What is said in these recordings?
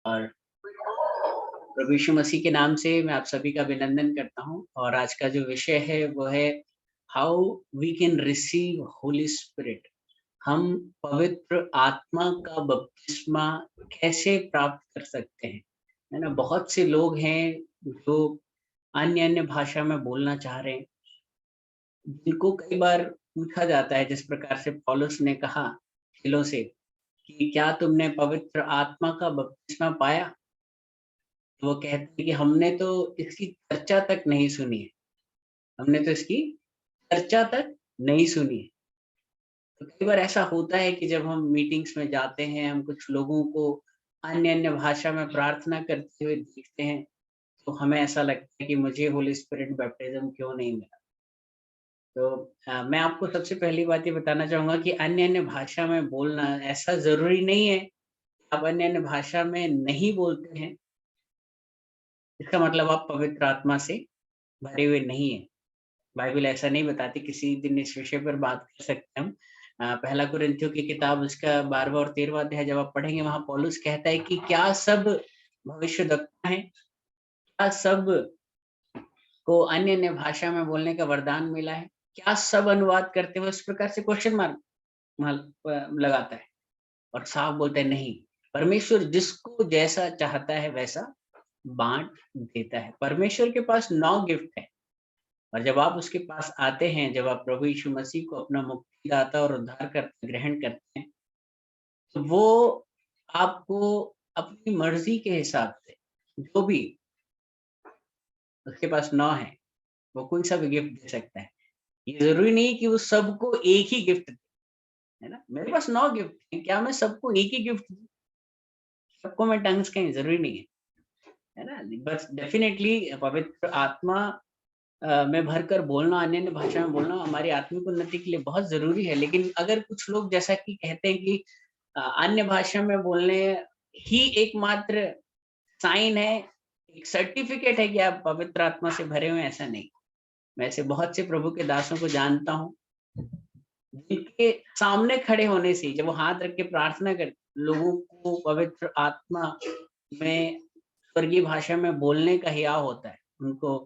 और प्रभु यीशु मसीह के नाम से मैं आप सभी का अभिनंदन करता हूँ और आज का जो विषय है वो है how we can receive Holy Spirit. हम पवित्र आत्मा का बपतिस्मा कैसे प्राप्त कर सकते हैं? है ना? बहुत से लोग हैं जो अन्य-अन्य भाषा में बोलना चाह रहे हैं, जिनको कई बार पूछा जाता है जिस प्रकार से पौलुस ने कहा चेलों से कि क्या तुमने पवित्र आत्मा का बपतिस्मा पाया? वो कहते हैं कि हमने तो इसकी चर्चा तक नहीं सुनी है, हमने तो इसकी चर्चा तक नहीं सुनी है। तो कई बार ऐसा होता है कि जब हम मीटिंग्स में जाते हैं, हम कुछ लोगों को अन्य-अन्य भाषा में प्रार्थना करते हुए देखते हैं, तो हमें ऐसा लगता है कि मुझे होली स्पिरिट बैप्टिज़्म क्यों नहीं मिला? तो मैं आपको सबसे पहली बात ये बताना चाहूँगा कि अन्य-अन्य भाषा में बोलना ऐसा ज़रूरी नहीं है, आप अन्य-अन्य भाषा में नहीं बोलते हैं, इसका मतलब आप पवित्र आत्मा से भरे हुए नहीं हैं। बाइबल ऐसा नहीं बताती, किसी दिन इस विषय पर बात कर सकते हैं हम। पहला कुरिन्थियों की किताब उसका 12वाँ और 13वाँ अध्याय जब आप पढ़ेंगे वहाँ पौलुस कहता है कि क्या सब भविष्यद्वक्ता हैं? क्या सब को अन्य-अन्य भाषा में बोलने का वरदान मिला है? क्या सब अनुवाद करते हुए इस प्रकार से क्वेश्चन मार्क लगाता है और साफ बोलता है नहीं, परमेश्वर जिसको जैसा चाहता है वैसा बाँट देता है। परमेश्वर के पास 9 गिफ्ट है। और जब आप उसके पास आते हैं, जब आप प्रभु यीशु मसीह को अपना मुक्तिदाता और उद्धारकर्ता ग्रहण करते हैं, तो वो आपको अपनी मर्ज़ी के हिसाब से जो भी उसके पास 9 है, वो कोई-सा भी गिफ्ट दे सकता है। ये ज़रूरी नहीं कि वो सबको एक ही गिफ्ट दे, है ना? मेरे पास 9 गिफ्ट हैं, क्या मैं सबको एक ही गिफ्ट दूँ? सबको मैं टंग्स कहीं ज़रूरी नहीं है ना? बस डेफ़िनेटली पवित्र आत्मा में भरकर बोलना, अन्य-अन्य भाषा में बोलना हमारी आत्मिक उन्नति के लिए बहुत ज़रूरी है। लेकिन अगर कुछ लोग जैसा कि कहते हैं कि अन्य भाषा में बोलने ही एकमात्र साइन है, एक सर्टिफ़िकेट है कि आप पवित्र आत्मा से भरे हुए हैं, ऐसा नहीं। मैं ऐसे बहुत से प्रभु के दासों को जानता हूँ, जिनके सामने खड़े होने से ही जब वो हाथ रख के प्रार्थना करते, लोगों को पवित्र आत्मा में स्वर्गीय भाषा में बोलने का हियाव होता है। उनको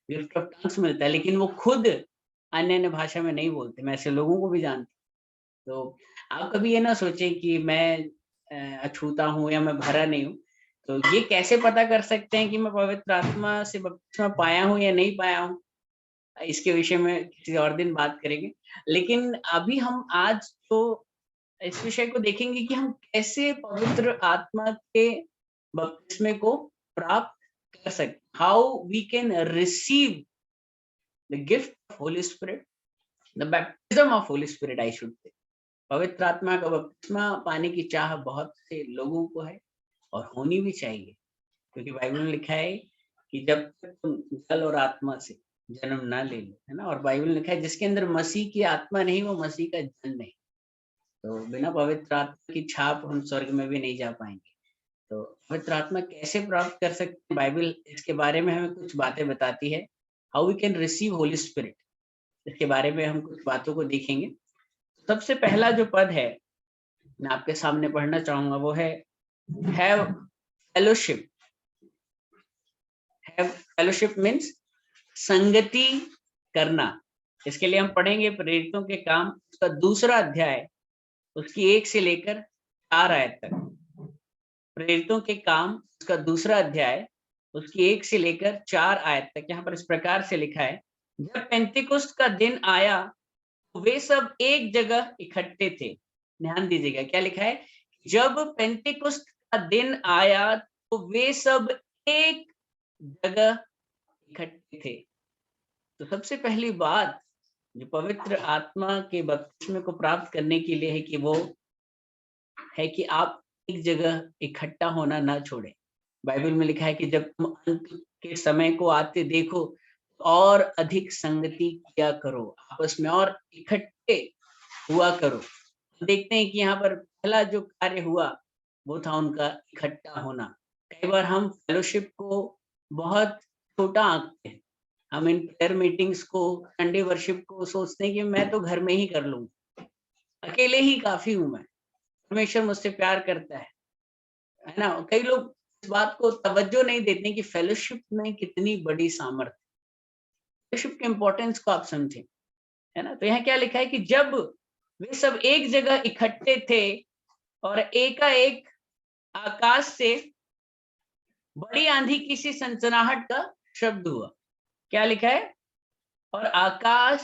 गिफ्ट ऑफ टंग्स मिलता है, लेकिन वो खुद अन्य-अन्य भाषा में नहीं बोलते। मैं ऐसे लोगों को भी जानता हूँ। तो आप कभी ये ना सोचें कि मैं अछूता हूँ या मैं भरा नहीं हूँ। तो ये कैसे पता कर सकते हैं कि मैं पवित्र आत्मा से बपतिस्मा पाया हूँ या नहीं पाया हूँ? इसके विषय में किसी और दिन बात करेंगे। लेकिन अभी हम आज तो इस विषय को देखेंगे कि हम कैसे पवित्र आत्मा के बपतिस्मे को प्राप्त कर सकते, how we can receive the gift of Holy Spirit, the baptism of Holy Spirit I should say. पवित्र आत्मा का बपतिस्मा पाने की चाह बहुत से लोगों को है और होनी भी चाहिए, क्योंकि बाइबल में लिखा है कि जब तक तुम जल और आत्मा से जन्म ना ले लो, है ना? और बाइबल में लिखा है जिसके अंदर मसीह की आत्मा नहीं वो मसीह का जन नहीं। तो बिना पवित्र आत्मा की छाप हम स्वर्ग में भी नहीं जा पाएंगे। तो पवित्र आत्मा कैसे प्राप्त कर सकते हैं? बाइबल इसके बारे में हमें कुछ बातें बताती है। How we can receive Holy Spirit, इसके बारे में हम कुछ बातों को देखेंगे। सबसे पहला जो पद है, मैं आपके सामने पढ़ना चाहूँगा वो है have fellowship. Have fellowship means संगति करना। इसके लिए हम पढ़ेंगे प्रेरितों के काम उसका दूसरा अध्याय, उसकी 1 से लेकर 4 आयत तक। प्रेरितों के काम उसका दूसरा अध्याय, उसकी 1 से लेकर 4 आयत तक। यहाँ पर इस प्रकार से लिखा है, जब पेंतिकुस्त का दिन आया, तो वे सब एक जगह इकट्ठे थे। ध्यान दीजिएगा क्या लिखा है, जब पेंतिकुस्त का दिन आया, तो वे सब एक जगह इकट्ठे थे। तो सबसे पहली बात जो पवित्र आत्मा के बपतिस्मे को प्राप्त करने के लिए है कि वो है कि आप एक जगह इकट्ठा होना ना छोड़ें। बाइबल में लिखा है कि जब तुम अंत के समय को आते देखो, और अधिक संगति किया करो, आपस में और इकट्ठे हुआ करो। तो देखते हैं कि यहाँ पर पहला जो कार्य हुआ, वो था उनका इकट्ठा होना। कई बार हम फेलोशिप को बहुत छोटा आँकते हैं। हम इन प्रेयर मीटिंग्स को, संडे वर्शिप को सोचते हैं कि मैं तो घर में ही कर लूँगा, अकेले ही काफ़ी हूँ मैं, परमेश्वर मुझसे प्यार करता है ना? कई लोग इस बात को तवज्जो नहीं देते कि फेलोशिप में कितनी बड़ी सामर्थ्य, फेलोशिप के इंपॉर्टेंस को आप समझें, है ना। तो यहाँ क्या लिखा है कि जब वे सब एक जगह इकट्ठे थे और एकाएक आकाश से बड़ी आंधी की सी सनसनाहट का शब्द हुआ। क्या लिखा है? और आकाश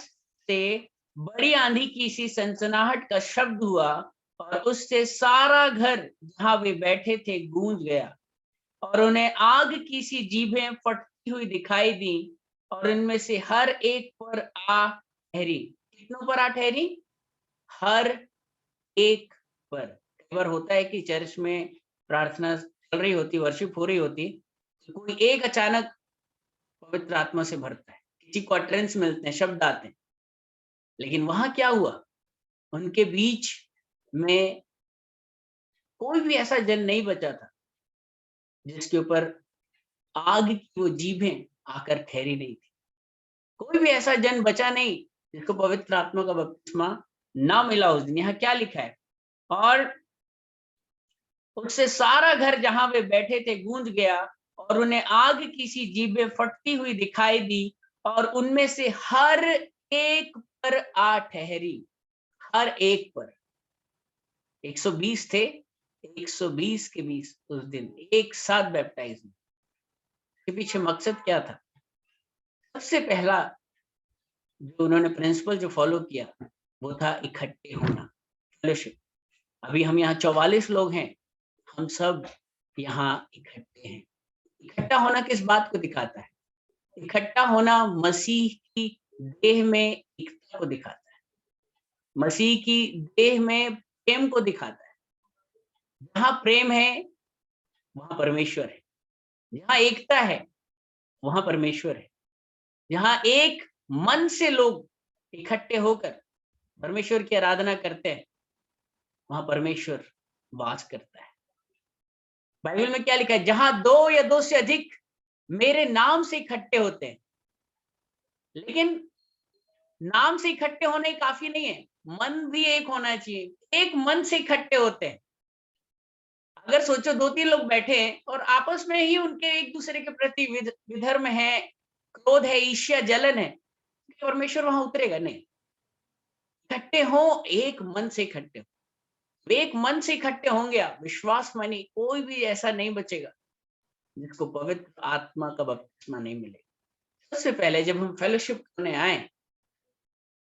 से बड़ी आंधी की सी सनसनाहट का शब्द हुआ और उससे सारा घर जहां वे बैठे थे गूंज गया और उन्हें आग की सी जीभें फटती हुई दिखाई दी और इनमें से हर एक पर आ ठहरी। कितनों पर आ ठहरी? हर एक पर। कई बार होता है कि चर्च में प्रार्थना चल रही होती, वर्शिप हो रही होती, तो कोई एक अचानक पवित्र आत्मा से भरता है, किसी को अटरेंस मिलते हैं, शब्द आते हैं। लेकिन वहां क्या हुआ? उनके बीच में कोई भी ऐसा जन नहीं बचा था जिसके ऊपर आग की वो जीभें आकर ठहरी नहीं थी। कोई भी ऐसा जन बचा नहीं जिसको पवित्र आत्मा का बपतिस्मा ना मिला उस दिन। यहाँ क्या लिखा है? और उससे सारा घर जहां वे बैठे थे गूंज गया और उन्हें आग की सी जीभें फटती हुई दिखाई दी और उनमें से हर एक पर आ ठहरी। हर एक पर। 120 थे, 120 के बीच उस दिन एक साथ बैप्टाइज हुए। के पीछे मकसद क्या था? सबसे पहला जो उन्होंने प्रिंसिपल जो फॉलो किया वो था इकट्ठे होना, फेलोशिप। अभी हम यहाँ 44 लोग हैं, हम सब यहाँ इकट्ठे हैं। इकट्ठा होना किस बात को दिखाता है? इकट्ठा होना मसीह की देह में एकता को दिखाता है, मसीह की देह में प्रेम को दिखाता है। जहाँ प्रेम है वहां परमेश्वर है, जहाँ एकता है वहां परमेश्वर है। जहाँ एक मन से लोग इकट्ठे होकर परमेश्वर की आराधना करते हैं वहां परमेश्वर वास करता है। बाइबल में क्या लिखा है? जहां दो या दो से अधिक मेरे नाम से इकट्ठे होते हैं। लेकिन नाम से इकट्ठे होने काफी नहीं है, मन भी एक होना चाहिए। एक मन से इकट्ठे होते हैं। अगर सोचो 2-3 लोग बैठे हैं और आपस में ही उनके एक दूसरे के प्रति विधर्म है, क्रोध है, ईर्ष्या, जलन है, परमेश्वर वहां उतरेगा नहीं। इकट्ठे हो, एक मन से इकट्ठे हो। वे एक मन से इकट्ठे होंगे, आप विश्वास मानिए, कोई भी ऐसा नहीं बचेगा जिसको पवित्र आत्मा का बपतिस्मा नहीं मिलेगा। सबसे पहले जब हम फेलोशिप करने आए,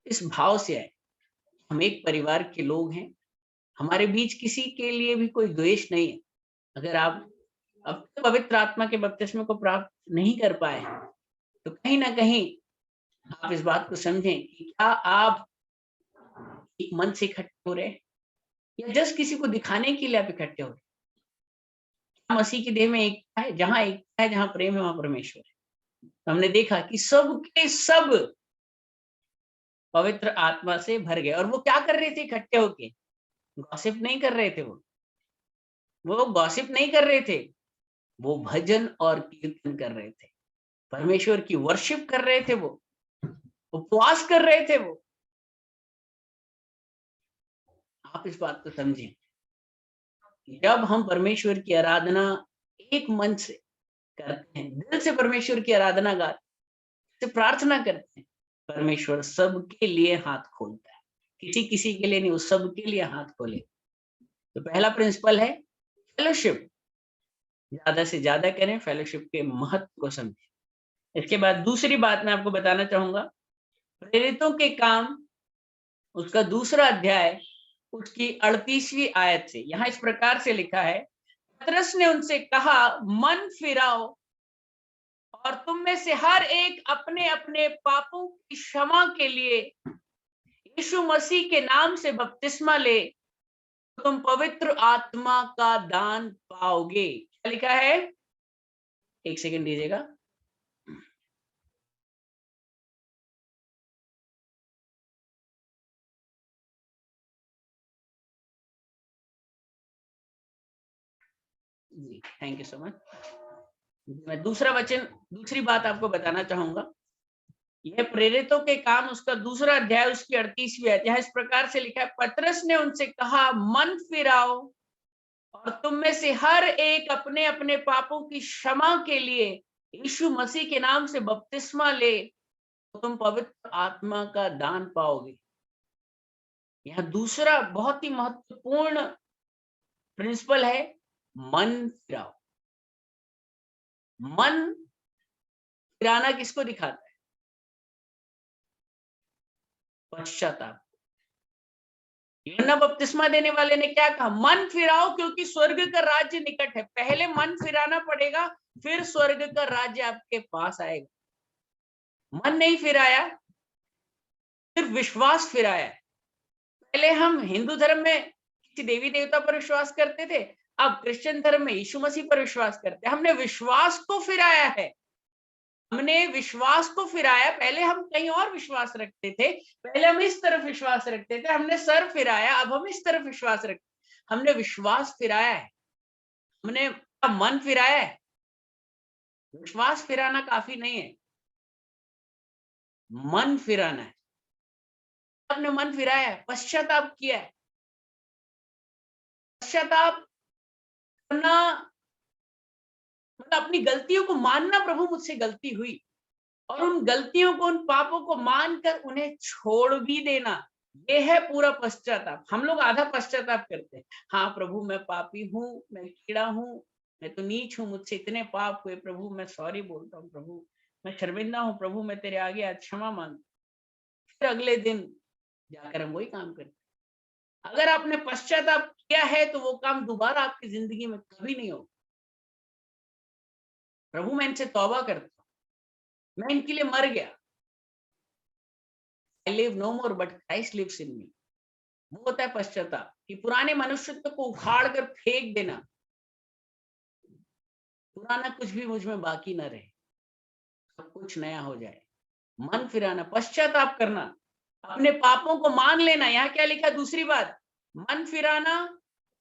इस भाव से आए, हम एक परिवार के लोग हैं, हमारे बीच किसी के लिए भी कोई द्वेष नहीं है। अगर आप अब पवित्र आत्मा के बपतिस्मे को प्राप्त नहीं कर पाए तो कहीं ना कहीं आप इस बात को समझें कि क्या आप एक मन से इकट्ठे हो रहे हैं या जस्ट किसी को दिखाने के लिए आप इकट्ठे हो रहे हैं? मसीह की देह में एकता है, जहां प्रेम है वहां परमेश्वर है। तो हमने देखा कि सब के सब पवित्र आत्मा से भर गए। और वो क्या कर रहे थे इकट्ठे होके? गॉसिप नहीं कर रहे थे। वो गॉसिप नहीं कर रहे थे, वो भजन और कीर्तन कर रहे थे, परमेश्वर की वर्शिप कर रहे थे, वो उपवास कर रहे थे। वो आप इस बात को समझें, जब हम परमेश्वर की आराधना एक मन से करते हैं, दिल से परमेश्वर की आराधना गाते, प्रार्थना करते हैं, परमेश्वर सबके लिए हाथ खोलता है। किसी किसी के लिए नहीं, वो सबके लिए हाथ खोले। तो पहला प्रिंसिपल है फेलोशिप। ज्यादा से ज्यादा करें, फेलोशिप के महत्व को समझें। इसके बाद दूसरी बात मैं आपको बताना चाहूंगा, प्रेरितों के काम, उसका दूसरा अध्याय, उसकी 38वीं आयत से। यहाँ इस प्रकार से लिखा है, पतरस ने उनसे कहा, मन फिराओ और तुम में से हर एक अपने अपने पापों की क्षमा के लिए यीशु मसीह के नाम से बपतिस्मा ले, तो तुम पवित्र आत्मा का दान पाओगे। क्या लिखा है? एक सेकंड दीजिएगा। जी, थैंक यू सो मच। मैं दूसरा वचन, दूसरी बात आपको बताना चाहूंगा। यह प्रेरितों के काम, उसका दूसरा अध्याय, उसकी 38वीं आयत। यहाँ इस प्रकार से लिखा है, पतरस ने उनसे कहा, मन फिराओ और तुम में से हर एक अपने अपने पापों की क्षमा के लिए यीशु मसीह के नाम से बपतिस्मा ले, तो तुम पवित्र आत्मा का दान पाओगे। यहाँ दूसरा बहुत ही महत्वपूर्ण प्रिंसिपल है, मन फिराओ। मन फिराना किसको दिखाता है? पश्चाताप। यूहन्ना बपतिस्मा देने वाले ने क्या कहा? मन फिराओ क्योंकि स्वर्ग का राज्य निकट है। पहले मन फिराना पड़ेगा, फिर स्वर्ग का राज्य आपके पास आएगा। मन नहीं फिराया, सिर्फ विश्वास फिराया। पहले हम हिंदू धर्म में किसी देवी देवता पर विश्वास करते थे, अब क्रिश्चियन धर्म में यीशु मसीह पर विश्वास करते हैं। हमने विश्वास को फिराया है, हमने विश्वास को फिराया। पहले हम कहीं और विश्वास रखते थे, पहले हम इस तरफ विश्वास रखते थे, हमने सर फिराया, अब हम इस तरफ विश्वास रखते। हमने विश्वास फिराया है, हमने मन फिराया है। विश्वास फिराना काफी नहीं है, मन फिराना है। आपने मन फिराया है, पश्चाताप किया है। पश्चाताप करना मतलब अपनी गलतियों को मानना, प्रभु मुझसे गलती हुई, और उन गलतियों को, उन पापों को मानकर उन्हें छोड़ भी देना। ये है पूरा पश्चाताप। हम लोग आधा पश्चाताप करते हैं, हाँ प्रभु मैं पापी हूँ, मैं कीड़ा हूँ, मैं तो नीच हूँ, मुझसे इतने पाप हुए, प्रभु मैं सॉरी बोलता हूँ, प्रभु मैं शर्मिंदा हूँ, प्रभु मैं तेरे आगे आज क्षमा मांग। फिर अगले दिन जाकर हम वही काम करते हैं। अगर आपने पश्चाताप किया है तो वो काम दोबारा आपकी जिंदगी में कभी नहीं होगा। प्रभु मैं इनसे तौबा करता हूँ, मैं इनके लिए मर गया, I live no more but Christ lives in me। वो होता है पश्चाताप, कि पुराने मनुष्यत्व को उखाड़ कर फेंक देना, पुराना कुछ भी मुझ में बाकी ना रहे, सब कुछ नया हो जाए। मन फिराना, पश्चाताप करना, अपने पापों को मान लेना। यहाँ क्या लिखा? दूसरी बात, मन फिराना,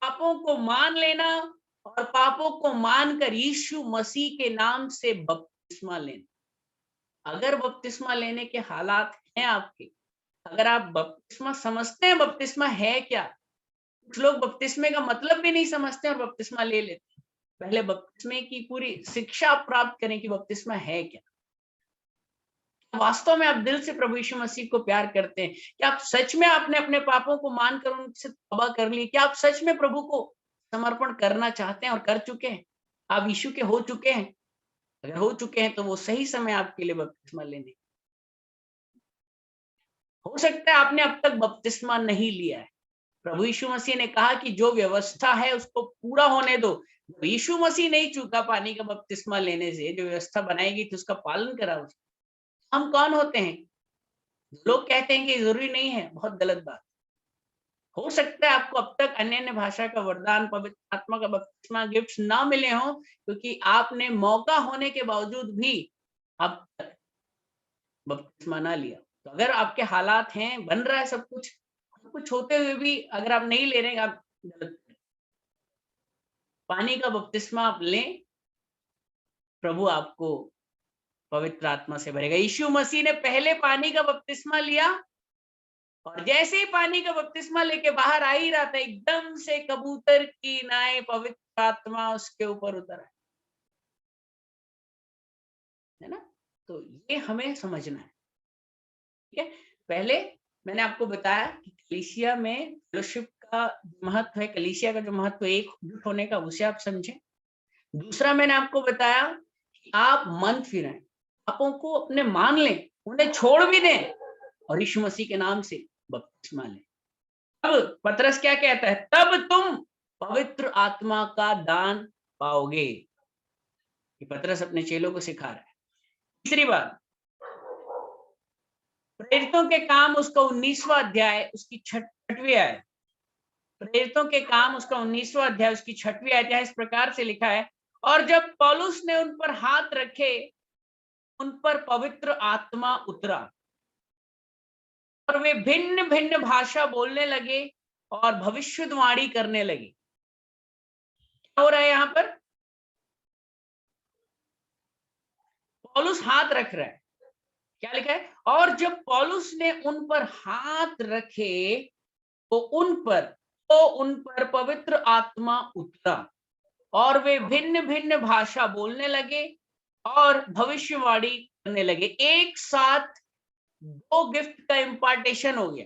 पापों को मान लेना, और पापों को मानकर यीशु मसीह के नाम से बपतिस्मा लेना। अगर बपतिस्मा लेने के हालात हैं आपके, अगर आप बपतिस्मा समझते हैं, बपतिस्मा है क्या? कुछ लोग बपतिस्मे का मतलब भी नहीं समझते और बपतिस्मा ले लेते हैं। पहले बपतिस्मे की पूरी शिक्षा आप प्राप्त करें कि बपतिस्मा है क्या। वास्तव में आप दिल से प्रभु यीशु मसीह को प्यार करते हैं? क्या आप सच में आपने अपने पापों को मानकर उनसे तौबा कर ली? क्या आप सच में प्रभु को समर्पण करना चाहते हैं और कर चुके हैं? आप यीशु के हो चुके हैं? अगर हो चुके हैं तो वो सही समय आपके लिए बपतिस्मा लेने। हो सकता है आपने अब तक बपतिस्मा नहीं लिया है। प्रभु यीशु मसीह ने कहा कि जो व्यवस्था है उसको पूरा होने दो। यीशु मसीह नहीं चूका पानी का बपतिस्मा लेने से, जो व्यवस्था बनाई गई थी उसका पालन करा उसने। हम कौन होते हैं? लोग कहते हैं कि जरूरी नहीं है, बहुत गलत बात। हो सकता है आपको अब तक अन्य भाषा का वरदान, पवित्र आत्मा का बपतिस्मा गिफ्ट्स ना मिले हों, क्योंकि आपने मौका होने के बावजूद भी अब तक बपतिस्मा ना लिया। तो अगर आपके हालात हैं, बन रहा है सब कुछ होते हुए भी अगर आप नहीं ले रहे हैं, आप गलत। पानी का बपतिस्मा आप लें, प्रभु आपको पवित्र आत्मा से भरेगा। यीशु मसीह ने पहले पानी का बपतिस्मा लिया, और जैसे ही पानी का बपतिस्मा लेके बाहर आ ही रहा था, एकदम से कबूतर की नाय पवित्र आत्मा उसके ऊपर उतर है ना। तो ये हमें समझना है, ठीक है। पहले मैंने आपको बताया कि कलीसिया में फेलोशिप का महत्व है, कलीसिया का जो महत्व है एकजुट होने का, उसे आप समझें। दूसरा मैंने आपको बताया कि आप मन फिराएं, पापों को अपने मान लें, उन्हें छोड़ भी दें, और यीशु मसीह के नाम से बपतिस्मा लें। अब पतरस क्या कहता है? तब तुम पवित्र आत्मा का दान पाओगे। ये पतरस अपने चेलों को सिखा रहा है। तीसरी बात, प्रेरितों के काम उसका 19वां अध्याय उसकी 6वीं आयत। प्रेरितों के काम उसका 19वां अध्याय उसकी 6वीं आयत इस प्रकार से लिखा है, और जब पौलुस ने उन पर हाथ रखे, उन पर पवित्र आत्मा उतरा, और वे भिन्न भिन्न भाषा बोलने लगे और भविष्यवाणी करने लगे। क्या हो रहा है यहाँ पर? पौलुस हाथ रख रहा है, क्या लिखा है? और जब पौलुस ने उन पर हाथ रखे तो उन पर तो उन पर पवित्र आत्मा उतरा और वे भिन्न भिन्न भाषा बोलने लगे और भविष्यवाणी करने लगे। एक साथ दो गिफ्ट का इम्पार्टेशन हो गया।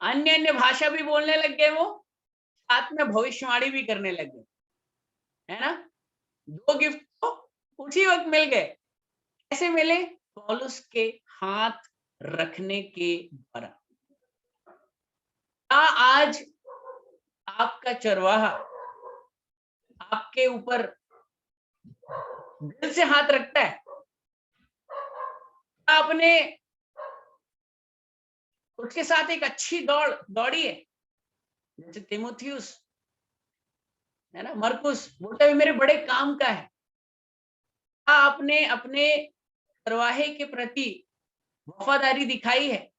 अन्य अन्य भाषा भी बोलने लग गए, वो साथ में भविष्यवाणी भी करने लग गए, है ना? दो गिफ्ट तो उसी वक्त मिल गए। कैसे मिले? पौलुस के हाथ रखने के द्वारा। आज आपका चरवाहा आपके ऊपर दिल से हाथ रखता है? आपने उसके साथ एक अच्छी दौड़ी है, जैसे तीमुथियुस, है ना, मरकुस बोलता है मेरे बड़े काम का है। आपने अपने चरवाहे के प्रति वफादारी दिखाई है?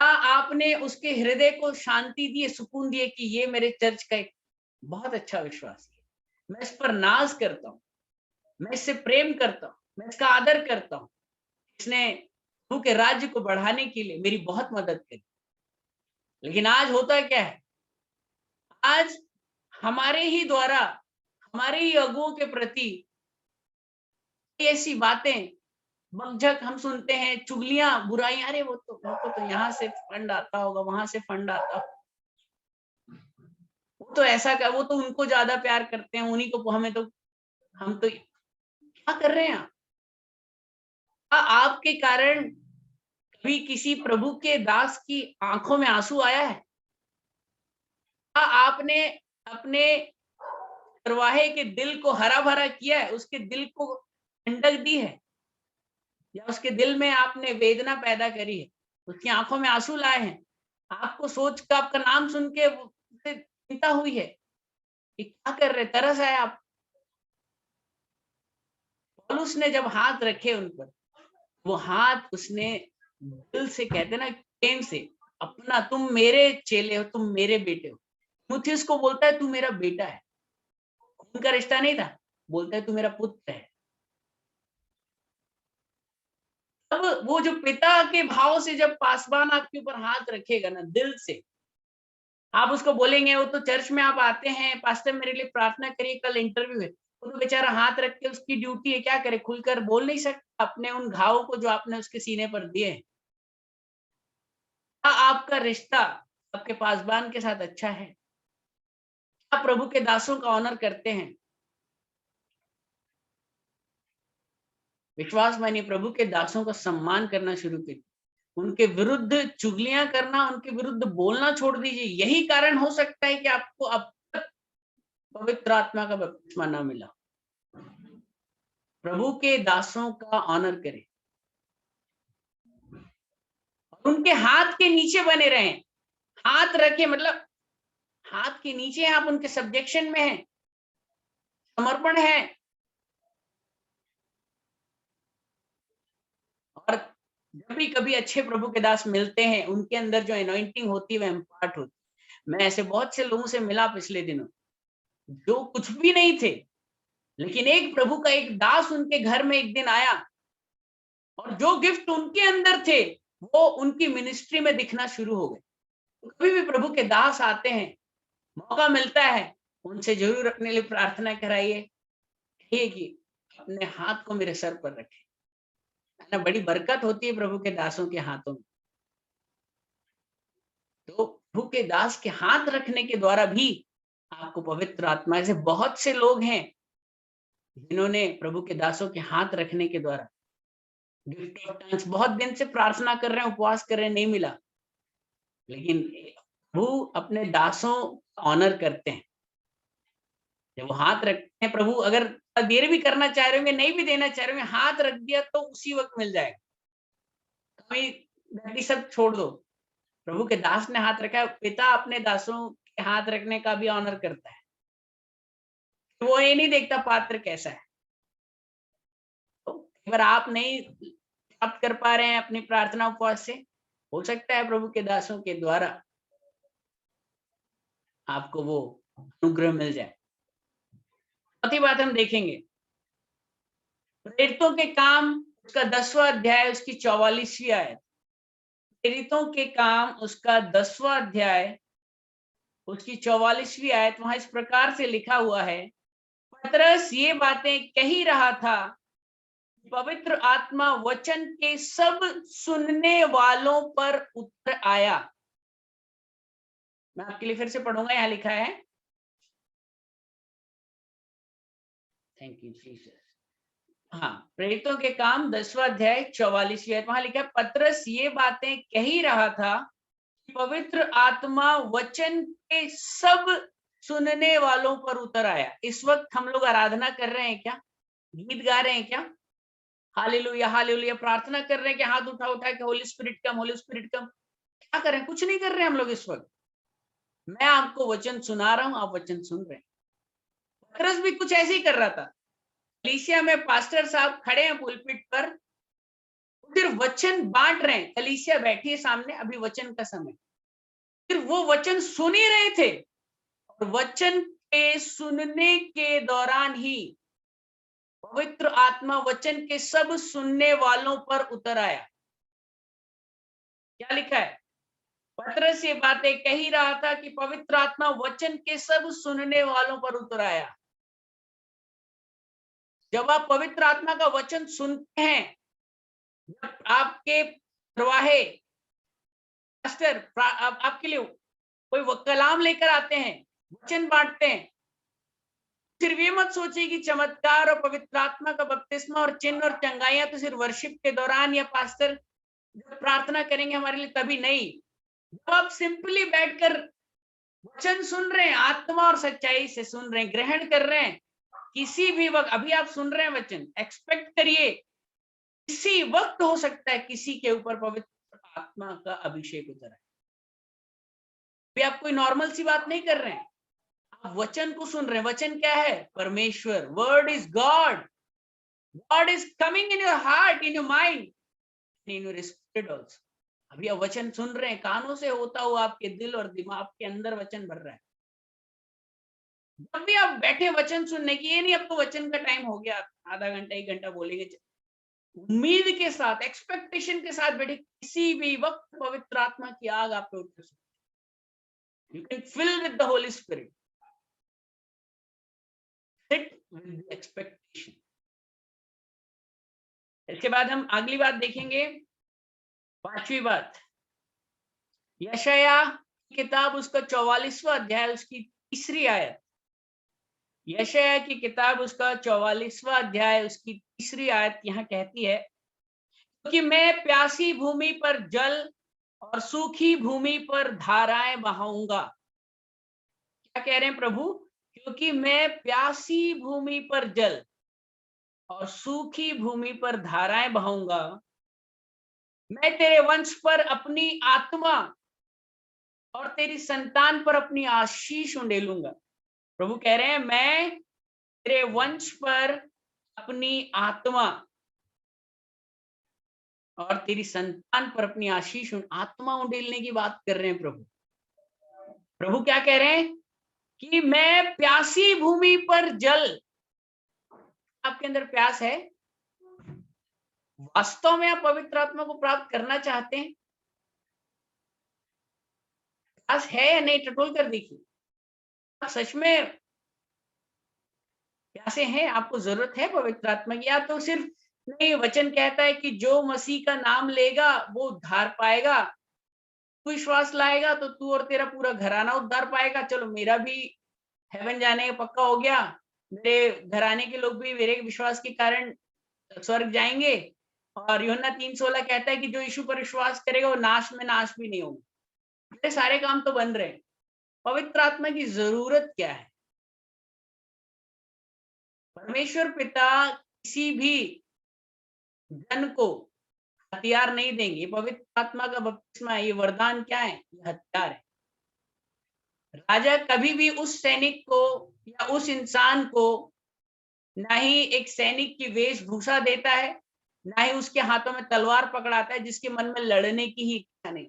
आपने उसके हृदय को शांति दी है, सुकून दिए कि ये मेरे चर्च का एक बहुत अच्छा विश्वासी है, मैं इस पर नाज करता हूँ, मैं इससे प्रेम करता हूँ, मैं इसका आदर करता हूँ, इसने प्रभु के राज्य को बढ़ाने के लिए मेरी बहुत मदद करी। लेकिन आज होता क्या है? आज हमारे ही द्वारा हमारे ही अगुओं के प्रति ऐसी बातें बकझक हम सुनते हैं, चुगलियां, बुराइयां, अरे वो तो उनको तो यहाँ से फंड आता होगा, वहां से फंड आता होगा, वो तो ऐसा कर, वो तो उनको ज्यादा प्यार करते हैं, उन्हीं को, हमें तो, हम तो क्या कर रहे हैं? आपके कारण कभी किसी प्रभु के दास की आंखों में आंसू आया है? आपने अपने चरवाहे के दिल को हरा भरा किया है, उसके दिल को ठंडक दी है, या उसके दिल में आपने वेदना पैदा करी है, उसकी आंखों में आंसू लाए हैं? आपको सोच कर, आपका नाम सुन के उसे चिंता हुई है कि क्या कर रहे, तरस आया आप? पौलुस ने जब हाथ रखे उन पर, वो हाथ उसने दिल से, कहते ना, प्रेम से, अपना, तुम मेरे चेले हो, तुम मेरे बेटे हो। तीमुथियुस को बोलता है तू मेरा बेटा है, उनका रिश्ता नहीं था, बोलता है तू मेरा पुत्र है। अब वो जो पिता के भाव से जब पासवान आपके ऊपर हाथ रखेगा ना, दिल से, आप उसको बोलेंगे, वो तो चर्च में आप आते हैं, पास्टर मेरे लिए प्रार्थना करिए, कल इंटरव्यू है, वो तो बेचारा हाथ रख के, उसकी ड्यूटी है, क्या करे, खुलकर बोल नहीं सकता अपने उन घावों को जो आपने उसके सीने पर दिए हैं। आपका रिश्ता आपके पासवान के साथ अच्छा है? आप प्रभु के दासों का ऑनर करते हैं? विश्वास मानिए, प्रभु के दासों का सम्मान करना शुरू कीजिए, उनके विरुद्ध चुगलियां करना, उनके विरुद्ध बोलना छोड़ दीजिए। यही कारण हो सकता है कि आपको अब तक पवित्र आत्मा का बपतिस्मा ना मिला। प्रभु के दासों का ऑनर करें, उनके हाथ के नीचे बने रहें। हाथ रखे मतलब हाथ के नीचे आप उनके सब्जेक्शन में हैं, समर्पण है। और जब भी कभी अच्छे प्रभु के दास मिलते हैं, उनके अंदर जो एनॉइंटिंग होती है, वह इम्पार्ट होती है। मैं ऐसे बहुत से लोगों से मिला पिछले दिनों, जो कुछ भी नहीं थे, लेकिन एक प्रभु का एक दास उनके घर में एक दिन आया, और जो गिफ्ट उनके अंदर थे, वो उनकी मिनिस्ट्री में दिखना शुरू हो गए। तो कभी भी प्रभु के दास आते हैं, मौका मिलता है, उनसे जरूर अपने लिए प्रार्थना कराइए, कहिए कि अपने हाथ को मेरे सर पर रखें, है ना? बड़ी बरकत होती है प्रभु के दासों के हाथों में। तो प्रभु के दास के हाथ रखने के द्वारा भी आपको पवित्र आत्मा, ऐसे बहुत से लोग हैं जिन्होंने प्रभु के दासों के हाथ रखने के द्वारा गिफ्ट ऑफ टंग्स, बहुत दिन से प्रार्थना कर रहे हैं, उपवास कर रहे हैं, नहीं मिला, लेकिन प्रभु अपने दासों का ऑनर करते हैं। जब वो हाथ रखते हैं, प्रभु अगर देर भी करना चाह रहे होंगे, नहीं भी देना चाह रहे होंगे, हाथ रख दिया तो उसी वक्त मिल जाएगा। कभी गलती सब छोड़ दो, प्रभु के दास ने हाथ रखा है, पिता अपने दासों के हाथ रखने का भी ऑनर करता है। वो ये नहीं देखता पात्र कैसा है। तो अगर आप नहीं प्राप्त कर पा रहे हैं अपनी प्रार्थना उपवास से, हो सकता है प्रभु के दासों के द्वारा आपको वो अनुग्रह मिल जाए। चौथी बात हम देखेंगे, प्रेरितों के काम, उसका 10वां अध्याय, उसकी 44वीं आयत। प्रेरितों के काम, उसका 10वां अध्याय, उसकी 44वीं आयत, वहां इस प्रकार से लिखा हुआ है, पतरस ये बातें कह ही रहा था, पवित्र आत्मा वचन के सब सुनने वालों पर उतर आया। मैं आपके लिए फिर से पढ़ूंगा, यहां लिखा है, थैंक यू जीसस। हाँ, प्रेरितों के काम 10वां अध्याय 44वीं आयत, वहां लिखा है, पतरस ये बातें कह ही रहा था, पवित्र आत्मा वचन के सब सुनने वालों पर उतर आया। इस वक्त हम लोग आराधना कर रहे हैं क्या? गीत गा रहे हैं क्या? हालेलुया हालेलुया प्रार्थना कर रहे हैं कि हाथ उठा उठा के होली स्पिरिट कम, होली स्पिरिट कम? क्या कर रहे हैं? कुछ नहीं कर रहे हैं हम लोग इस वक्त। मैं आपको वचन सुना रहा हूं, आप वचन सुन रहे हैं। पतरस भी कुछ ऐसे ही कर रहा था। कलीसिया में पास्टर साहब खड़े हैं पुलपिट पर, फिर वचन बांट रहे हैं, कलीसिया बैठी है सामने, अभी वचन का समय, फिर वो वचन सुन ही रहे थे, और वचन के सुनने के दौरान ही पवित्र आत्मा वचन के सब सुनने वालों पर उतर आया। क्या लिखा है? पतरस ये बातें कह ही रहा था कि पवित्र आत्मा वचन के सब सुनने वालों पर उतर आया। जब आप पवित्र आत्मा का वचन सुनते हैं, जब आपके प्रवाहे पास्टर आपके लिए कोई कलाम लेकर आते हैं, वचन बांटते हैं, सिर्फ ये मत सोचिए कि चमत्कार और पवित्र आत्मा का बपतिस्मा और चिन्ह और चंगाइयां तो सिर्फ वर्शिप के दौरान या पास्टर जब प्रार्थना करेंगे हमारे लिए, तभी नहीं। जब आप सिंपली बैठकर वचन सुन रहे हैं, आत्मा और सच्चाई से सुन रहे हैं, ग्रहण कर रहे हैं, किसी भी वक्त, अभी आप सुन रहे हैं वचन, एक्सपेक्ट करिए किसी वक्त हो सकता है किसी के ऊपर पवित्र आत्मा का अभिषेक उतर आए। अभी आप कोई नॉर्मल सी बात नहीं कर रहे हैं, आप वचन को सुन रहे हैं। वचन क्या है? परमेश्वर। Word is God. God is coming in your heart, in your mind, in your spirit also. अभी आप वचन सुन रहे हैं, कानों से होता हुआ आपके दिल और दिमाग के अंदर वचन भर रहा है। जब भी आप बैठे वचन सुनने की, ये नहीं अब तो वचन का टाइम हो गया, आधा घंटा 1 घंटा बोलेंगे, उम्मीद के साथ, एक्सपेक्टेशन के साथ बैठे, किसी भी वक्त पवित्र आत्मा की आग आप पे उतर सकती है। You can fill with the Holy Spirit, sit with expectation. इसके बाद हम अगली बात देखेंगे, 5वीं बात, यशायाह की किताब, उसका 44वां अध्याय, उसकी 3री आयत। यशायाह की किताब, उसका 44वां अध्याय, उसकी 3री आयत यहाँ कहती है, क्योंकि मैं प्यासी भूमि पर जल और सूखी भूमि पर धाराएं बहाऊंगा। क्या कह रहे हैं प्रभु? क्योंकि मैं प्यासी भूमि पर जल और सूखी भूमि पर धाराएं बहाऊंगा, मैं तेरे वंश पर अपनी आत्मा और तेरी संतान पर अपनी आशीष उंडेलूंगा। प्रभु कह रहे हैं, मैं तेरे वंश पर अपनी आत्मा और तेरी संतान पर अपनी आशीष, आत्मा उंडेलने की बात कर रहे हैं प्रभु। प्रभु क्या कह रहे हैं? कि मैं प्यासी भूमि पर जल, आपके अंदर प्यास है? वास्तव में आप पवित्र आत्मा को प्राप्त करना चाहते हैं? प्यास है या नहीं, टटोल कर देखिए। आप सच में प्यासे हैं? आपको जरूरत है पवित्र आत्मा की? या तो सिर्फ नहीं, वचन कहता है कि जो मसीह का नाम लेगा वो उद्धार पाएगा, तू विश्वास लाएगा तो तू और तेरा पूरा घराना उद्धार पाएगा। चलो, मेरा भी हेवन जाने का पक्का हो गया, मेरे घराने के लोग भी मेरे विश्वास के कारण स्वर्ग जाएंगे। और यूहन्ना 3:16 कहता है कि जो यीशु पर विश्वास करेगा वो नाश में नाश भी नहीं होगा। मेरे सारे काम तो बन रहे हैं। पवित्र आत्मा की जरूरत क्या है? परमेश्वर पिता किसी भी जन को हथियार नहीं देंगे। पवित्र आत्मा का बपतिस्मा है, ये वरदान क्या है? ये हथियार है। राजा कभी भी उस सैनिक को या उस इंसान को ना ही एक सैनिक की वेशभूषा देता है, ना ही उसके हाथों में तलवार पकड़ाता है जिसके मन में लड़ने की ही इच्छा नहीं।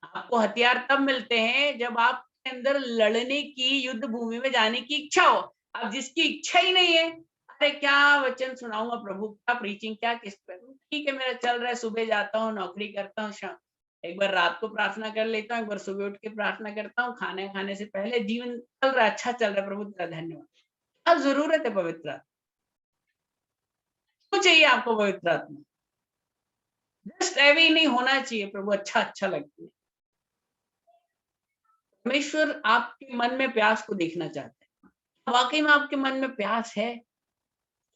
आपको हथियार तब मिलते हैं जब आपके अंदर लड़ने की, युद्ध भूमि में जाने की इच्छा हो। अब जिसकी इच्छा ही नहीं है, अरे क्या वचन सुनाऊंगा प्रभु, क्या प्रीचिंग, क्या किस पर, ठीक है मेरा चल रहा है, सुबह जाता हूँ, नौकरी करता हूँ, शाम एक बार रात को प्रार्थना कर लेता हूँ, एक बार सुबह उठ के प्रार्थना करता हूँ, खाना खाने से पहले। जीवन चल रहा है, अच्छा चल रहा है, प्रभु तेरा धन्यवाद। क्या ज़रूरत है पवित्र आत्मा? क्यों चाहिए आपको पवित्र आत्मा? जस्ट ऐवे ही नहीं होना चाहिए, प्रभु अच्छा लगता है। परमेश्वर आपके मन में प्यास को देखना चाहते हैं। वाक़ई में आपके मन में प्यास है?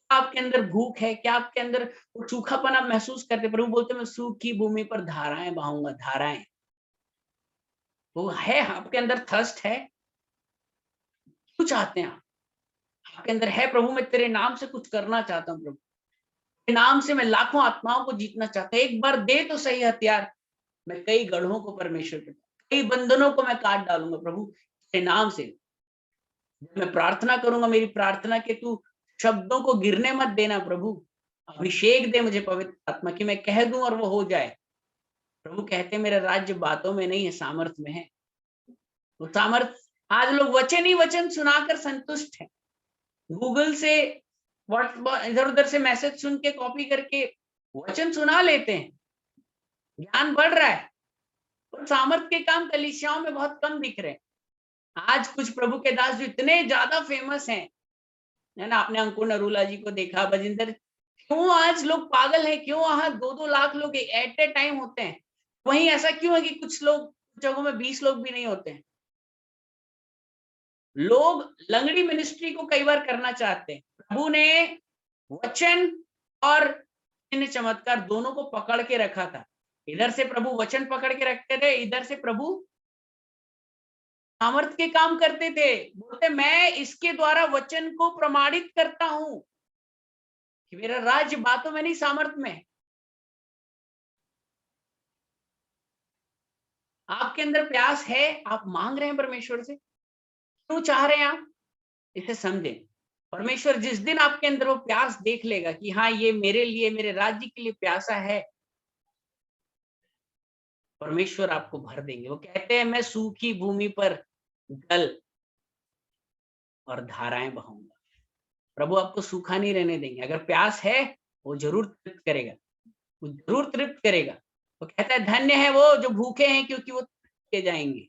आपके अंदर भूख है? क्या आपके अंदर वो सूखापन आप महसूस करते हैं? प्रभु बोलते हैं मैं सूखी भूमि पर धाराएँ बहाऊँगा, धाराएँ। वो है आपके अंदर थर्स्ट है? क्यों चाहते हैं आप? आपके अंदर है प्रभु मैं तेरे नाम से कुछ करना चाहता हूँ प्रभु। तेरे नाम से मैं लाखों आत्माओं को जीतना चाहता हूँ। एक बार दे तो सही हथियार। मैं कई गढ़ों को परमेश्वर के कई बंधनों को मैं काट डालूँगा प्रभु तेरे नाम से। जब मैं प्रार्थना करूँगा मेरी प्रार्थना के तू शब्दों को गिरने मत देना प्रभु। अभिषेक दे मुझे पवित्र आत्मा कि मैं कह दूँ और वो हो जाए। प्रभु कहते हैं मेरा राज्य बातों में नहीं है सामर्थ्य में है। वो सामर्थ्य आज लोग वचन ही वचन सुनाकर संतुष्ट हैं। गूगल से इधर-उधर से मैसेज सुन के कॉपी करके वचन सुना लेते हैं। ज्ञान बढ़ रहा है, पर सामर्थ्य के काम कलीसियाओं में बहुत कम दिख रहे हैं। आज कुछ प्रभु के दास जो इतने ज़्यादा फेमस हैं, है ना? आपने अंकुर नरूला जी को देखा, बजिंदर क्यों आज लोग पागल हैं? क्यों वहाँ 2-2 लाख लोग एट ए टाइम होते हैं? वहीं ऐसा क्यों है कि कुछ लोग कुछ जगहों में 20 लोग भी नहीं होते हैं? लोग लंगड़ी मिनिस्ट्री को कई बार करना चाहते हैं। प्रभु ने वचन और चिन्ह चमत्कार दोनों को पकड़ के रखा था। इधर से प्रभु वचन पकड़ के रखते थे, इधर से प्रभु सामर्थ के काम करते थे। बोलते मैं इसके द्वारा वचन को प्रमाणित करता हूँ कि मेरा राज्य बातों में नहीं सामर्थ में। आपके अंदर प्यास है, आप मांग रहे हैं परमेश्वर से, क्यों चाह रहे हैं आप? इसे समझें। परमेश्वर जिस दिन आपके अंदर वो प्यास देख लेगा कि हाँ, ये मेरे लिए, मेरे राज्य के लिए प्यासा है, परमेश्वर आपको भर देंगे। वो कहते हैं मैं सूखी भूमि पर जल और धाराएँ बहाऊँगा। प्रभु आपको सूखा नहीं रहने देंगे। अगर प्यास है, वो ज़रूर तृप्त करेगा, वो ज़रूर तृप्त करेगा। वो कहता है धन्य है वो जो भूखे हैं क्योंकि वो तृप्त किए जाएँगे।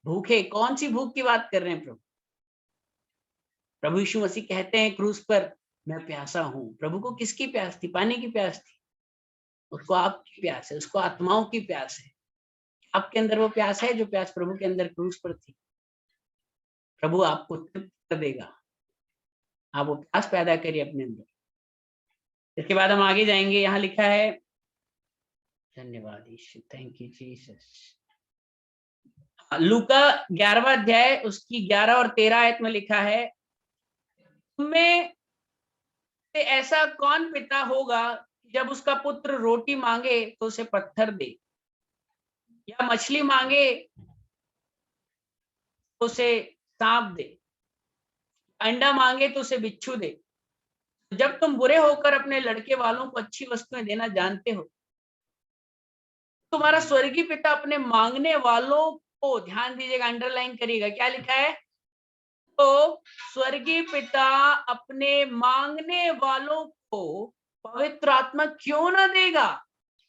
भूखे, कौन-सी भूख की बात कर रहे हैं प्रभु? प्रभु यीशु मसीह कहते हैं क्रूस पर मैं प्यासा हूँ। प्रभु को किसकी प्यास थी? पानी की प्यास थी। उसको आपकी प्यास है, उसको आत्माओं की प्यास है। आपके अंदर वो प्यास है जो प्यास प्रभु के अंदर क्रूस पर थी। प्रभु आपको तृप्त कर देगा। आप वो प्यास पैदा करिए अपने अंदर। इसके बाद हम आगे जाएँगे, यहाँ लिखा है धन्यवाद यीशु, थैंक यू जीसस। लूका 11वां अध्याय उसकी 11 और 13 आयत में लिखा है, तुम्हें से ऐसा कौन पिता होगा जब उसका पुत्र रोटी मांगे तो उसे पत्थर दे या मछली मांगे तो उसे सांप दे, अंडा मांगे तो उसे बिच्छू दे। जब तुम बुरे होकर अपने लड़के वालों को अच्छी वस्तुएं देना जानते हो, तुम्हारा स्वर्गीय पिता अपने मांगने वालों को, ध्यान दीजिएगा, अंडरलाइन करिएगा, क्या लिखा है? तो स्वर्गीय पिता अपने मांगने वालों को पवित्र आत्मा क्यों ना देगा?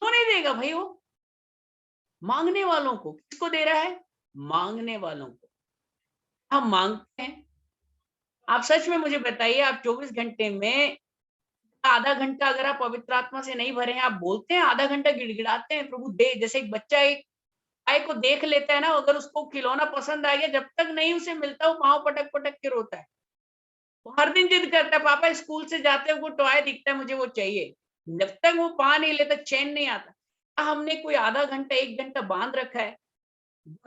क्यों नहीं देगा भाई वो? मांगने वालों को। किसको दे रहा है? मांगने वालों को। हम मांगते हैं। आप सच में मुझे बताइए, आप 24 घंटे में आधा घंटा अगर आप पवित्र आत्मा से नहीं भरे हैं, आप बोलते हैं, आधा घंटा गिड़गिड़ाते हैं, प्रभु दे। जैसे एक बच्चा एक गाय को देख लेता है ना, अगर उसको खिलौना पसंद आ गया, जब तक नहीं उसे मिलता, वो पाँव पटक-पटक के रोता है। वो हर दिन जिद करता है, पापा स्कूल से जाते हुए वो टॉय दिखता है, मुझे वो चाहिए। जब तक वो पा नहीं लेता, चैन नहीं आता। हमने कोई आधा घंटा, 1 घंटा बाँध रखा है,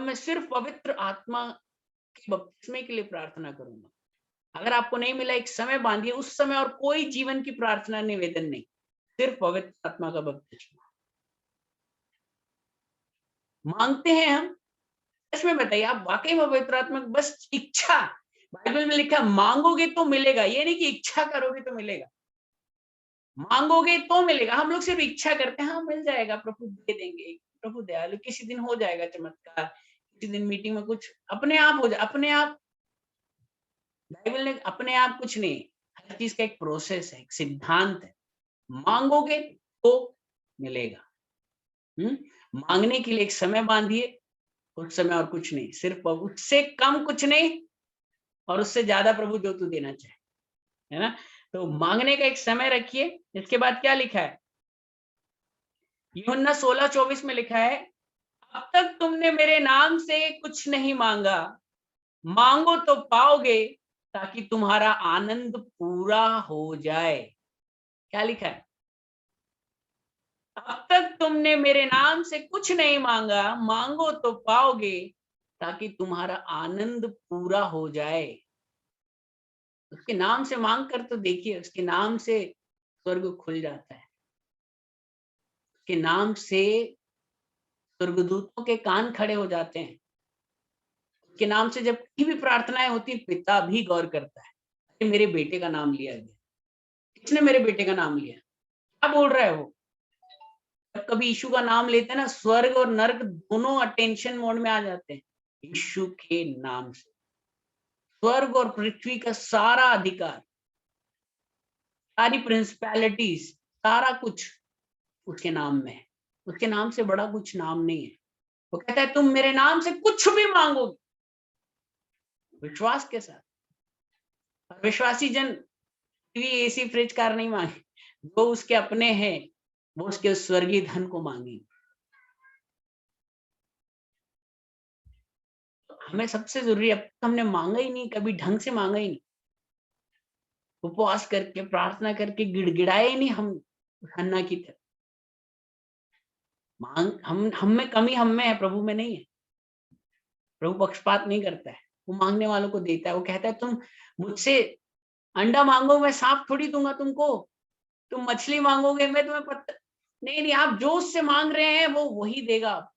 मैं सिर्फ पवित्र आत्मा के बपतिस्मे के लिए प्रार्थना करूँगा। अगर आपको नहीं मिला, एक समय बाँधिए, उस समय और कोई जीवन की प्रार्थना निवेदन नहीं, सिर्फ पवित्र आत्मा का बपतिस्मा। माँगते हैं हम, सच में बताइए, आप वाक़ई में पवित्र आत्मा की बस इच्छा, बाइबल में लिखा है माँगोगे तो मिलेगा, ये नहीं कि इच्छा करोगे तो मिलेगा। माँगोगे तो मिलेगा, हम लोग सिर्फ इच्छा करते हैं, हाँ, मिल जाएगा, प्रभु दे देंगे, प्रभु दयालु, किसी दिन हो जाएगा चमत्कार, किसी दिन मीटिंग में कुछ अपने आप हो जाए, अपने आप। बाइबल ने अपने आप कुछ नहीं, हर चीज़ का एक प्रोसेस है, एक सिद्धांत है। माँगोगे तो मिलेगा। मांगने के लिए एक समय बांधिए, उस समय और कुछ नहीं, सिर्फ उससे कम कुछ नहीं और उससे ज्यादा प्रभु जो तू देना चाहे, है ना। तो मांगने का एक समय रखिए। इसके बाद क्या लिखा है, यूहन्ना 16:24 में लिखा है, अब तक तुमने मेरे नाम से कुछ नहीं मांगा, मांगो तो पाओगे ताकि तुम्हारा आनंद पूरा हो जाए। क्या लिखा है, अब तक तुमने मेरे नाम से कुछ नहीं मांगा, मांगो तो पाओगे ताकि तुम्हारा आनंद पूरा हो जाए। उसके नाम से मांग कर तो देखिए, उसके नाम से स्वर्ग खुल जाता है, उसके नाम से स्वर्गदूतों के कान खड़े हो जाते हैं, उसके नाम से जब कहीं भी प्रार्थनाएं होती है, पिता भी गौर करता है, अरे मेरे बेटे का नाम लिया गया, किसने मेरे बेटे का नाम लिया, क्या बोल रहा है वो। जब कभी यीशु का नाम लेते हैं ना, स्वर्ग और नर्क दोनों अटेंशन मोड में आ जाते हैं। यीशु के नाम से स्वर्ग और पृथ्वी का सारा अधिकार, सारी प्रिंसिपैलिटीज, सारा कुछ उसके नाम में है। उसके नाम से बड़ा कुछ नाम नहीं है। वो कहता है तुम मेरे नाम से कुछ भी मांगोगे विश्वास के साथ। और विश्वासी जन टीवी, एसी, फ्रिज, कार नहीं मांगे, वो उसके अपने हैं, वो उसके स्वर्गीय धन को मांगे। हमें सबसे जरूरी, अब तक हमने मांगा ही नहीं, कभी ढंग से मांगा ही नहीं, उपवास करके प्रार्थना करके गिड़गिड़ाए ही नहीं हम हन्ना की तरह। मांग, हम में कमी हम में है, प्रभु में नहीं है। प्रभु पक्षपात नहीं करता है, वो मांगने वालों को देता है। वो कहता है तुम मुझसे अंडा मांगो, मैं सांप थोड़ी दूंगा तुमको। तुम मछली मांगोगे, मैं तुम्हें पत्थर नहीं। नहीं, आप जो उससे मांग रहे हैं वो वही देगा।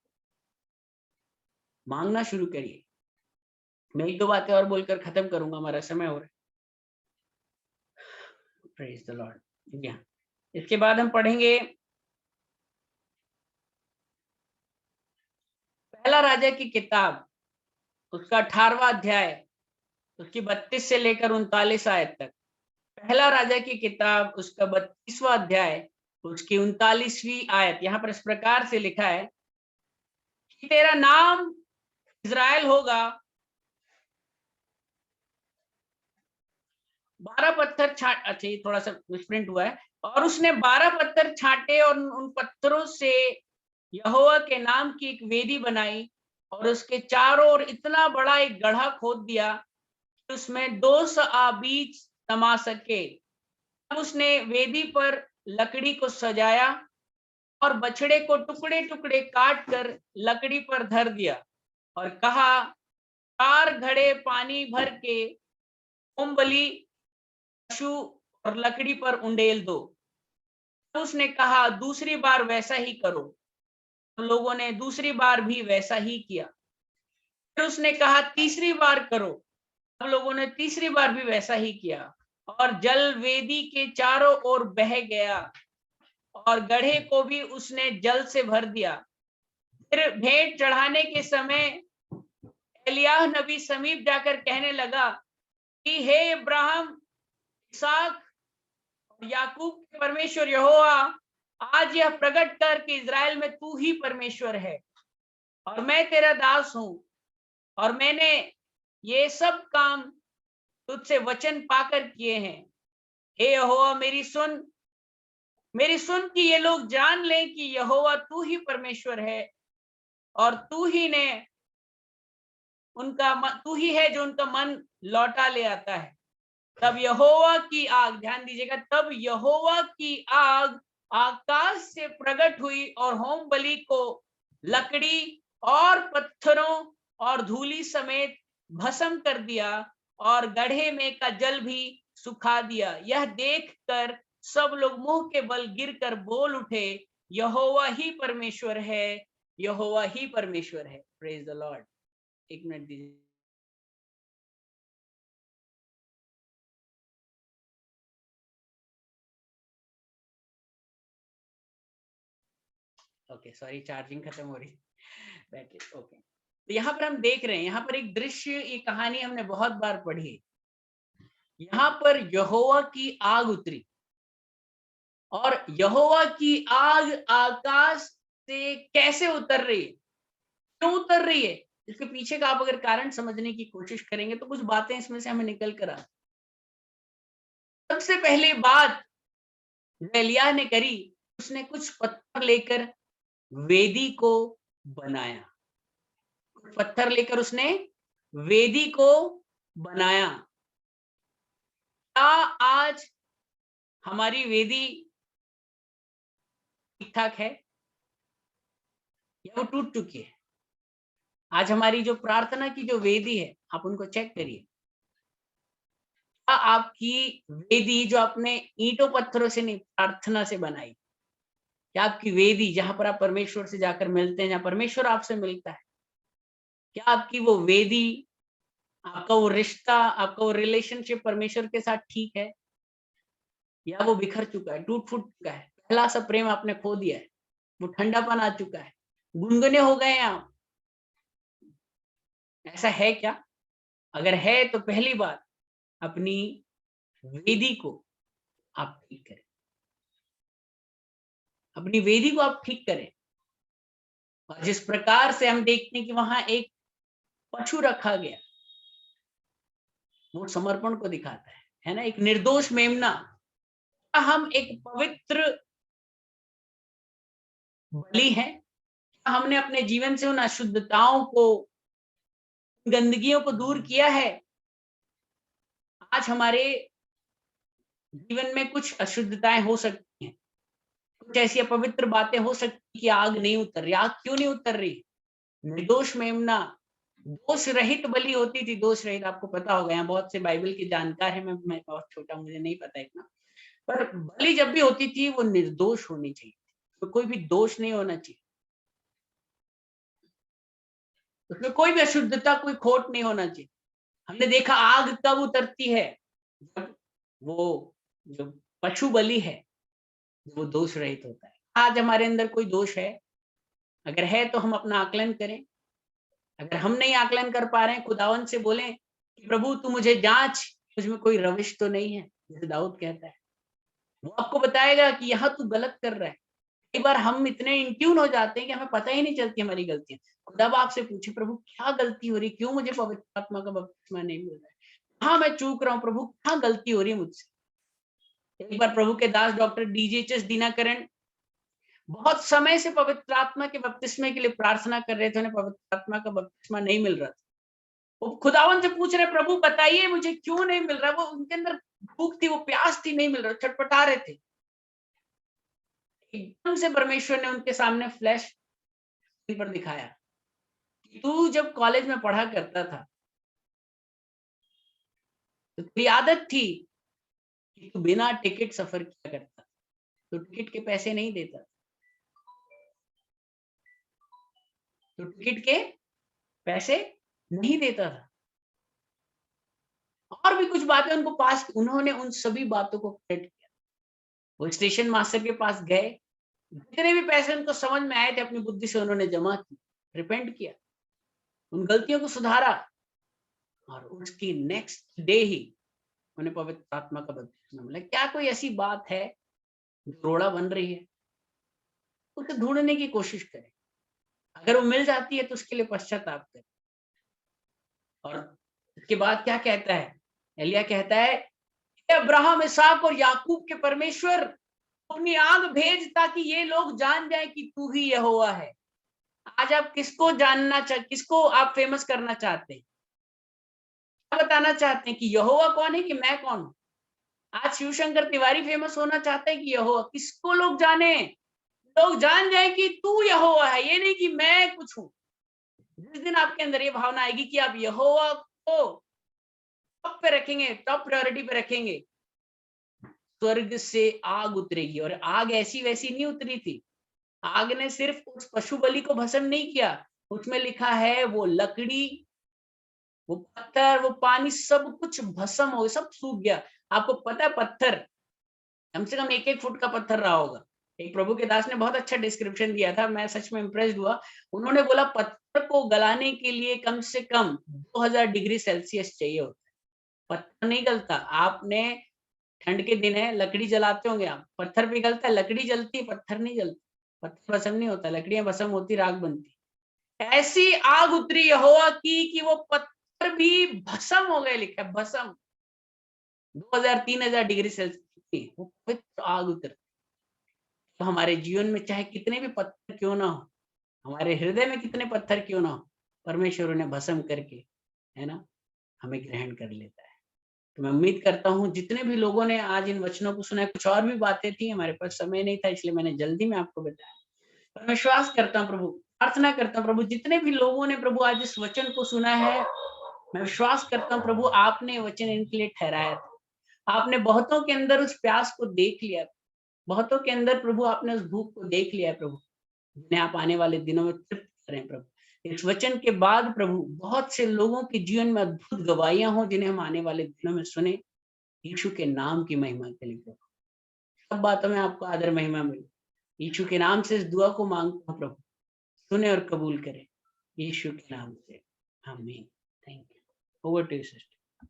मांगना शुरू करिए। मैं एक दो बातें और बोलकर खत्म करूंगा, हमारा समय हो रहा है। Praise the Lord. इसके बाद हम पढ़ेंगे पहला राजा की किताब, उसका 18वां अध्याय, उसकी 32 से लेकर 39 आयत तक। पहला राजा की किताब, उसका 32वां अध्याय, उसकी 39वीं आयत। यहाँ पर इस प्रकार से लिखा है कि तेरा नाम इज़राइल होगा। 12 पत्थर छाट, अच्छा ये थोड़ा सा मिसप्रिंट हुआ है। और उसने 12 पत्थर छाटे और उन पत्थरों से यहोवा के नाम की एक वेदी बनाई और उसके चारों ओर इतना बड़ा एक गड्ढा खोद दिया कि उसमें 2 सआ बीज समा सके। तब उसने वेदी पर लकड़ी को सजाया और बछड़े को टुकड़े टुकड़े काट कर लकड़ी पर धर दिया और कहा, 4 घड़े पानी भर के होम बलि पशु और लकड़ी पर उंडेल दो। तो उसने कहा, दूसरी बार वैसा ही करो। तो लोगों ने दूसरी बार भी वैसा ही किया। फिर उसने कहा, तीसरी बार करो। हम लोगों ने तीसरी बार भी वैसा ही किया और जल वेदी के चारों ओर बह गया और गड्ढे को भी उसने जल से भर दिया। फिर भेंट चढ़ाने के समय एलिय्याह नबी समीप जाकर कहने लगा कि हे इब्राहिम, इसहाक और याकूब के परमेश्वर यहोवा, आज यह प्रकट कर कि इज़राइल में तू ही परमेश्वर है और मैं तेरा दास हूं और मैंने ये सब काम तुझसे वचन पाकर किए हैं। हे यहोवा, मेरी सुन कि ये लोग जान लें कि यहोवा तू ही परमेश्वर है और तू ही है जो उनका मन लौटा ले आता है। तब यहोवा की आग, ध्यान दीजिएगा, तब यहोवा की आग आकाश से प्रकट हुई और होम बलि को लकड़ी और पत्थरों और धूलि समेत भस्म कर दिया और गड्ढे में का जल भी सुखा दिया। यह देखकर सब लोग मुंह के बल गिरकर बोल उठे, यहोवा ही परमेश्वर है, यहोवा ही परमेश्वर है। Praise the Lord. एक मिनट दीजिए। ओके, सॉरी, चार्जिंग खत्म हो रही, बैटरी। ओके, तो यहाँ पर हम देख रहे हैं, यहाँ पर एक दृश्य, ये कहानी हमने बहुत बार पढ़ी। यहाँ पर यहोवा की आग उतरी और यहोवा की आग आकाश से कैसे उतर रही है, क्यों उतर रही है, इसके पीछे का आप अगर कारण समझने की कोशिश करेंगे तो कुछ बातें इसमें से हमें निकल कर आ सबसे पहली बात जो एलिय्याह ने करी, उसने कुछ पत्थर लेकर वेदी को बनाया। कुछ पत्थर लेकर उसने वेदी को बनाया। क्या आज हमारी वेदी ठीक-ठाक है या वो टूट चुकी है? आज हमारी जो प्रार्थना की जो वेदी है, आप उनको चेक करिए। क्या आपकी वेदी जो आपने ईंटों पत्थरों से नहीं, प्रार्थना से बनाई, क्या आपकी वेदी जहाँ पर आप परमेश्वर से जाकर मिलते हैं, जहाँ परमेश्वर आपसे मिलता है, क्या आपकी वो वेदी, आपका वो रिश्ता, आपका वो रिलेशनशिप परमेश्वर के साथ ठीक है? या वो बिखर चुका है, टूट-फूट चुका है? पहला सा प्रेम आपने खो दिया है, वो ठंडापन आ चुका है, गुनगुने हो गए हैं आप, ऐसा है क्या? अगर है तो पहली बात अपनी वेदी को आप ठीक करें, अपनी वेदी को आप ठीक करें। और जिस प्रकार से हम देखते हैं कि वहाँ एक पशु रखा गया, वो समर्पण को दिखाता है ना? एक निर्दोष मेमना। हम एक पवित्र बलि हैं, हमने अपने जीवन से उन अशुद्धताओं को, गंदगियों को दूर किया है। आज हमारे जीवन में कुछ अशुद्धताएँ हो सकती हैं, कुछ ऐसी अपवित्र बातें हो सकती हैं कि आग नहीं उतर रही। आग क्यों नहीं उतर रही? निर्दोष मेमना, दोष रहित बलि होती थी, दोष रहित आपको पता होगा, यहाँ बहुत से बाइबल के जानकार हैं, मैं बहुत छोटा, मुझे नहीं पता इतना। पर बलि जब भी होती थी वो निर्दोष होनी चाहिए, तो कोई भी दोष नहीं होना चाहिए। उसमें कोई भी अशुद्धता, कोई खोट नहीं होना चाहिए। हमने देखा आग कब उतरती है? जब वो जो पशु बलि है, वो दोष रहित होता है। आज हमारे अंदर कोई दोष है? अगर है तो हम अपना आकलन करें। अगर हम नहीं आकलन कर पा रहे हैं, खुदावंद से बोलें कि प्रभु तू मुझे जाँच, मुझमें कोई रविश तो नहीं है, जैसे दाऊद कहता है। वो आपको बताएगा कि यहाँ तू गलत कर रहा है। कई बार हम इतने इन ट्यून हो जाते हैं कि हमें पता ही नहीं चलती हमारी गलतियाँ। खुदा आपसे पूछे प्रभु क्या गलती हो रही है? क्यों मुझे पवित्र आत्मा का बपतिस्मा नहीं मिल रहा है? कहाँ मैं चूक रहा हूँ प्रभु? क्या गलती हो रही है मुझसे? एक बार प्रभु के दास डॉक्टर डीजीएचएस दीनाकरण बहुत समय से पवित्र आत्मा के बपतिस्मे के लिए प्रार्थना कर रहे थे, उन्हें पवित्र आत्मा का बपतिस्मा नहीं मिल रहा था। वो खुदावन से पूछ रहे प्रभु बताइए मुझे क्यों नहीं मिल रहा? वो उनके अंदर भूख थी, वो प्यास थी, नहीं मिल रहा, छटपटा रहे थे। एकदम से परमेश्वर ने उनके सामने फ्लैश पर दिखाया कि तू जब कॉलेज में पढ़ा करता था, तो तेरी आदत थी कि तू बिना टिकट सफर किया करता, तो टिकट के पैसे नहीं देता, तो टिकट के पैसे नहीं देता था। और भी कुछ बातें उनको पास, उन्होंने उन सभी बातों को करेक्ट किया। वो स्टेशन मास्टर के पास गए, जितने भी पैसे उनको समझ में आए थे अपनी बुद्धि से उन्होंने जमा की, रिपेंट किया, उन गलतियों को सुधारा और उसकी नेक्स्ट डे ही उन्हें पवित्र आत्मा का बपतिस्मा मिला। क्या कोई ऐसी बात है जो रोड़ा बन रही है? उसे ढूँढने की कोशिश करें। अगर वो मिल जाती है तो उसके लिए पश्चाताप करें। और इसके बाद क्या कहता है? एलिय्याह कहता है, हे अब्राहम, इसहाक और याकूब के परमेश्वर, अपनी आग भेज ताकि ये लोग जान जाएँ कि तू ही यहोवा है। आज आप किसको आप फेमस करना चाहते हैं? क्या बताना चाहते हैं कि यहोवा कौन है कि मैं कौन हूँ? आज शिवशंकर तिवारी फेमस होना चाहता है कि यहोवा? किसको लोग जाने? लोग जान जाए कि तू यहोवा है, ये नहीं कि मैं कुछ हूँ। जिस दिन आपके अंदर ये भावना आएगी कि आप यहोवा को टॉप पे रखेंगे, टॉप प्रायोरिटी पे रखेंगे, स्वर्ग से आग उतरेगी। और आग ऐसी वैसी नहीं उतरी थी। आग ने सिर्फ उस पशु बलि को भस्म नहीं किया, उसमें लिखा है वो लकड़ी, वो पत्थर, वो पानी, सब कुछ भस्म हो, सब सूख गया। आपको पता है पत्थर कम से कम 1-1 फुट का पत्थर रहा होगा। एक प्रभु के दास ने बहुत अच्छा डिस्क्रिप्शन दिया था, मैं सच में इम्प्रेस्ड हुआ। उन्होंने बोला पत्थर को गलाने के लिए कम से कम 2000 डिग्री सेल्सियस चाहिए होता है। पत्थर नहीं गलता। आपने ठंड के दिन है, लकड़ी जलाते होंगे आप, पत्थर पिघलता है, लकड़ी जलती है, पत्थर नहीं जलता। पत्थर भस्म नहीं होता, लकड़ियाँ भस्म होती, राख बनती। ऐसी आग उतरी यहोवा की कि वो पत्थर भी भस्म हो गए, लिखा है भस्म। 2000-3000 डिग्री सेल्सियस की वो पवित्र आग उतरती। तो हमारे जीवन में चाहे कितने भी पत्थर क्यों ना हो, हमारे हृदय में कितने पत्थर क्यों ना हो, परमेश्वर उन्हें भस्म करके, है ना, हमें ग्रहण कर लेता है। तो मैं उम्मीद करता हूँ जितने भी लोगों ने आज इन वचनों को सुना है, कुछ और भी बातें थी, हमारे पास समय नहीं था इसलिए मैंने जल्दी में आपको बताया। पर मैं विश्वास करता हूँ प्रभु, प्रार्थना करता हूँ प्रभु, जितने भी लोगों ने प्रभु आज इस वचन को सुना है, मैं विश्वास करता हूँ प्रभु आपने ये वचन इनके लिए ठहराया था। आपने बहुतों के अंदर उस प्यास को देख लिया, बहुतों के अंदर प्रभु आपने उस भूख को देख लिया है प्रभु, जिन्हें आप आने वाले दिनों में तृप्त करें प्रभु। इस वचन के बाद प्रभु बहुत से लोगों के जीवन में अद्भुत गवाहियाँ हों जिन्हें हम आने वाले दिनों में सुने। यीशु के नाम की महिमा के लिए प्रभु। सब बातों में आपको आदर महिमा मिले। यीशु के नाम से इस दुआ को माँगता हूँ प्रभु, सुने और कबूल करें। यीशु के नाम से। आमीन। Thank you. Over to you sister.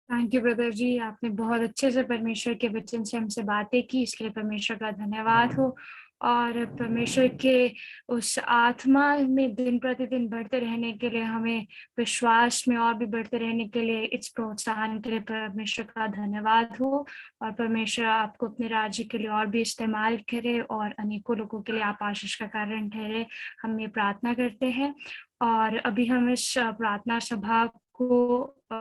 Thank you brother ji, आपने बहुत अच्छे से परमेश्वर के वचन से हमसे बातें की, इसके लिए परमेश्वर का धन्यवाद हो। और परमेश्वर के उस आत्मा में दिन प्रतिदिन बढ़ते रहने के लिए, हमें विश्वास में और भी बढ़ते रहने के लिए, इस प्रोत्साहन के लिए परमेश्वर का धन्यवाद हो। और परमेश्वर आपको अपने राज्य के लिए और भी इस्तेमाल करे और अनेकों लोगों के लिए आप आशीष का कारण ठहरे, हम ये प्रार्थना करते हैं। और अभी हम इस प्रार्थना सभा को